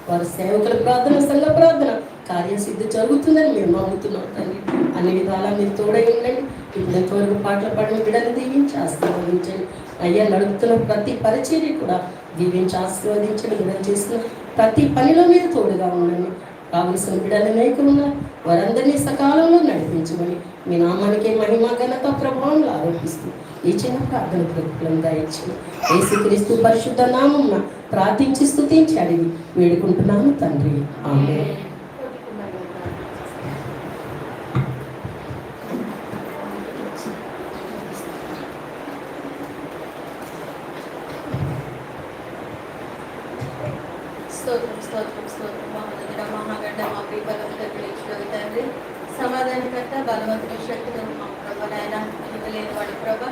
వారి సేవకుల ప్రార్థన, సంఘ ప్రార్థన కార్యసిద్ధి జరుగుతుందని మేము నమ్ముతున్నాం తండ్రి. అన్ని విధాలా మీరు తోడై ఉండండి. ఇప్పుడు ఎంతవరకు పాటలు పాడిన బిడ్డలు దీవించి ఆశీర్వదించండి అయ్యా. నడుపుతున్న ప్రతి పరిచర్య కూడా దీవించి ఆశీర్వదించండి. బిడ్డలు చేసిన ప్రతి పనిలో మీరు తోడుగా ఉండండి. కావలసిన బిడ్డలు అనేకులున్నా వారందరినీ సకాలంలో నడిపించమని మీ నామానికి మహిమ, ఘనత, ప్రభావం ఆరోపిస్తూ ఈ చిన్న ప్రార్థన ప్రతిఫలం దయచేయండి. యేసుక్రీస్తు పరిశుద్ధ నామమున ప్రార్థించి స్తుతించి అడిగి వేడుకుంటున్నాను తండ్రి, ఆమేన్. సమాధానకర్త, బలవంతుడు, శక్తులను మా ప్రభు నాయన లేని వాడి ప్రభా,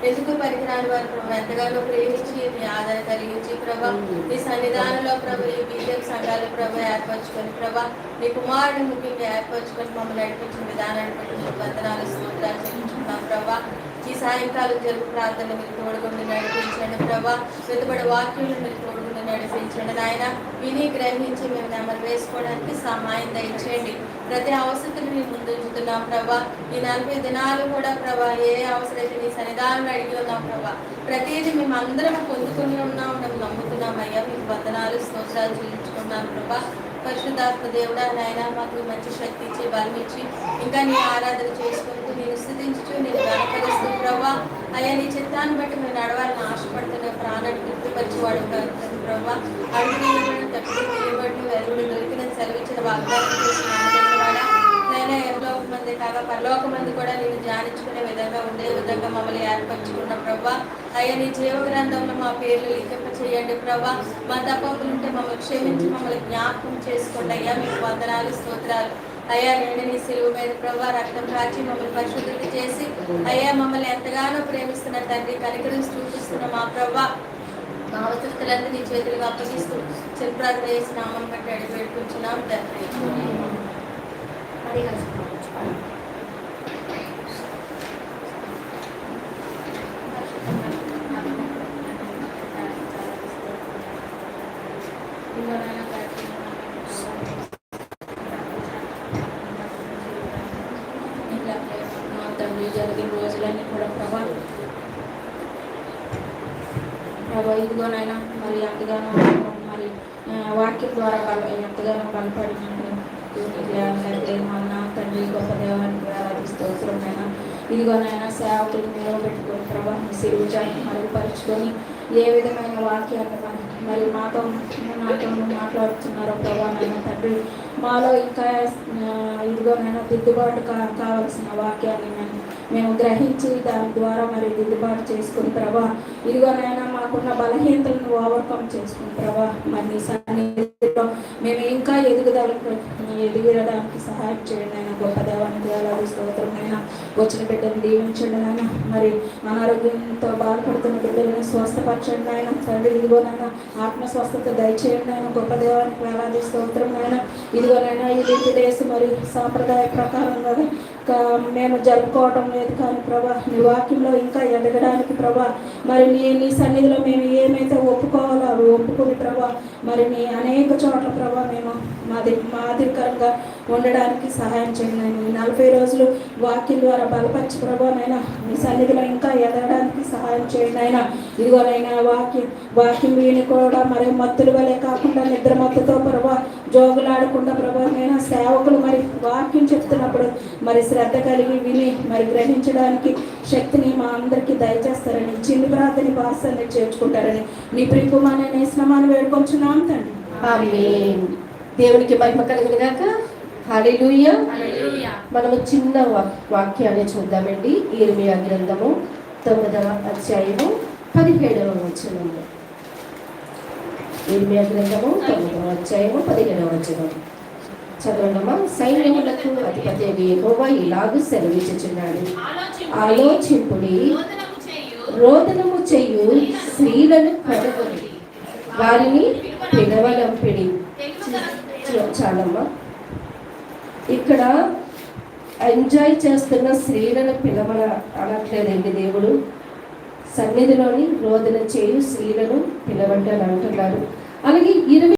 ఎందుకు పనికిరాని వారి ప్రభు ఎంతగానో ప్రేమించి మీ ఆదరణ కలిగించి ప్రభా, మీ సన్నిధానంలో ప్రభు ఈ బీజేపీ సంఘాలు ప్రభు ఏర్పరచుకొని ప్రభా, మీ కుమారుని ముఖ్యంగా ఏర్పరచుకొని మమ్మల్ని నడిపించిన విధానాన్ని బట్టి మీకు వందనాలు, స్తోత్రాలు చెల్లించుకుంటాం ప్రభా. ఈ సాయంకాలం జరుపు ప్రార్థన మీరు తోడుగుండి నడిపించండి ప్రభా. వెతుబడి వాక్యులను మీరు తోడుగుండి నడిపించండి నాయన. విని గ్రహించి మేము నెమ్మది వేసుకోవడానికి సహాయం దయచేయండి. ప్రతి అవసరతను మేము ముందుంచుతున్నాం ప్రభా. ఈ 40 దినాలు కూడా ప్రభా ఏ అవసరమైతే నీ సన్నిధానం అడిగి ఉన్నాం ప్రభా, ప్రతిదీ మేము అందరం పొందుకుని ఉన్నాం, మేము నమ్ముతున్నాం అయ్యా. మీకు వందనాలు, స్తోత్రాలు చెల్లించుకున్నాం ప్రభా. పరిశుద్ధాత్మ దేవుడా నాయన, మాకు మంచి శక్తి ఇచ్చి, బలం ఇచ్చి, ఇంకా నీ ఆరాధన చేసుకుంటూ నేను స్థుతించు, నేను గణపరుస్తూ ప్రభా అయ్యా. నీ చిత్తాన్ని బట్టి మేము నడవాలని ఆశపడుతున్న ప్రాణాన్ని గుర్తుపరిచేవాడు ప్రభా. అడుగు తీయబడి, తట్టు తీయబడి, వెలుగుడు దొరికిన సెలవిచ్చిన వాగ్దానం చేసిన నైనా ఎర్లోక మంది కాగా పరలోక మంది కూడా నేను ధ్యానించుకునే విధంగా ఉండే విధంగా మమ్మల్ని ఏర్పరచుకున్న ప్రభా అయ్యా. నీ జీవ గ్రంథంలో మా పేర్లు లిఖింప చేయండి ప్రభా. మా తప్పులుంటే మమ్మల్ని క్షమించి మమ్మల్ని జ్ఞాపకం చేసుకోండి అయ్యా. మీకు వందనాలు, స్తోత్రాలు అయ్యా. నేను నీ సిలువ మీద ప్రభా రక్తం కాచి మమ్మల్ని పరిశుద్ధత చేసి అయ్యా మమ్మల్ని ఎంతగానో ప్రేమిస్తున్న తండ్రి, కనికరించి చూపిస్తున్న మా ప్రభా మా అవసరతలంతా నీ చేతులుగా అప్పగిస్తూ చిరప్రార్థన చేసి నామం బట్టి అడిగి పెట్టుకుంటున్నాం తండ్రి. తండ్రి జరిగిన రోజులన్నీ కూడా ప్రభా ఇదిగోనైనా మరి ఎంతగానో మరి వాక్యం ద్వారా ఎంతగానో బలపడినాను తండ్రి. గొప్ప దేవానికి ఆరాధిస్తోత్రమైనా ఇదిగోనైనా సేవకులు నిలబెట్టుకొని ప్రభా సిరుచాన్ని మరుగుపరుచుకొని ఏ విధమైన వాక్యాన్ని మరి నాతో మాట్లాడుతున్నారో ప్రభా నైనా తండ్రి, మాలో ఇంకా ఇదిగోనైనా దిద్దుబాటు కావాల్సిన వాక్యాన్ని మేము గ్రహించి దాని ద్వారా మరి దిద్దుబాటు చేసుకుని ప్రభా ఇదిగోనైనా మాకున్న బలహీనతలను ఓవర్కమ్ చేసుకుని ప్రభా మరి నీ సన్నిధిలో మేము ఇంకా ఎదగడానికి సహాయం చేయండి ఆయన. గొప్ప దేవానికి వేలాది స్తోత్రమైనా వచ్చిన బిడ్డను దీవించండి నాయన. మరి అనారోగ్యంతో బాధపడుతున్న బిడ్డలను స్వస్థపరచండి ఆయన తండ్రి. ఇదిగోనైనా ఆత్మ స్వస్థత దయచేయండి ఆయన. గొప్ప దేవానికి వేలాది స్తోత్రమైనా ఇదిగోనైనా ఈ డేస్ మరి సాంప్రదాయ ప్రకారంగా మేము జరుపుకోవటం లేదు కానీ ప్రభా నీ వాక్యంలో ఇంకా ఎదగడానికి ప్రభా మరి నీ సన్నిధిలో మేము ఏమైతే ఒప్పుకోవాలో అవి ఒప్పుకొని ప్రభా మరి నీ అనేక చోట్ల ప్రభా మేము మాదిరికరంగా ఉండడానికి సహాయం చేయండి. ఈ 40 రోజులు వాక్యం ద్వారా బలపరిచి ప్రభా నైనా నీ సన్నిధిలో ఇంకా ఎదగడానికి సహాయం చేయండి అయినా. ఇదిగోనైనా వాక్యం వీని కూడా మరి మత్తుల వలె కాకుండా నిద్ర మత్తుతో ప్రభా జోగులాడకుండా ప్రభా నైనా సేవకులు మరి వాక్యం చెప్తున్నప్పుడు మరి శ్రద్ధ కలిగి విని మరి గ్రహించడానికి శక్తిని మా అందరికీ దయచేస్తారని చిన్ని ప్రార్థన భాషని చేర్చుకుంటారని నీ ప్రియకుమార్ని నేస్నమాన్ని వేడుకొంచున్నాం తండ్రి, ఆమేన్. దేవునికి మహిమ కలుగును గాక. హల్లెలూయా. మనము చిన్న వాక్యాన్ని చూద్దామండి. యిర్మీయా గ్రంథము 9వ అధ్యాయము 17వ వచనము. యిర్మీయా గ్రంథము 9వ అధ్యాయము 17వ వచనం చదవండమ్మా. సైన్యములకు అధిపతి యెహోవా ఇలాగు సెలవిచ్చుచున్నాడు, ఆలోచింపుడి, రోదనము చేయు స్త్రీలను కనుగొని వారిని పిలవలంపిడి. చాలమ్మా. ఇక్కడ ఎంజాయ్ చేస్తున్న స్త్రీలను పిలవల అనట్లేదండి దేవుడు. సన్నిధిలోని రోదన చేయు స్త్రీలను పిలవండి అని అంటున్నారు. అలాగే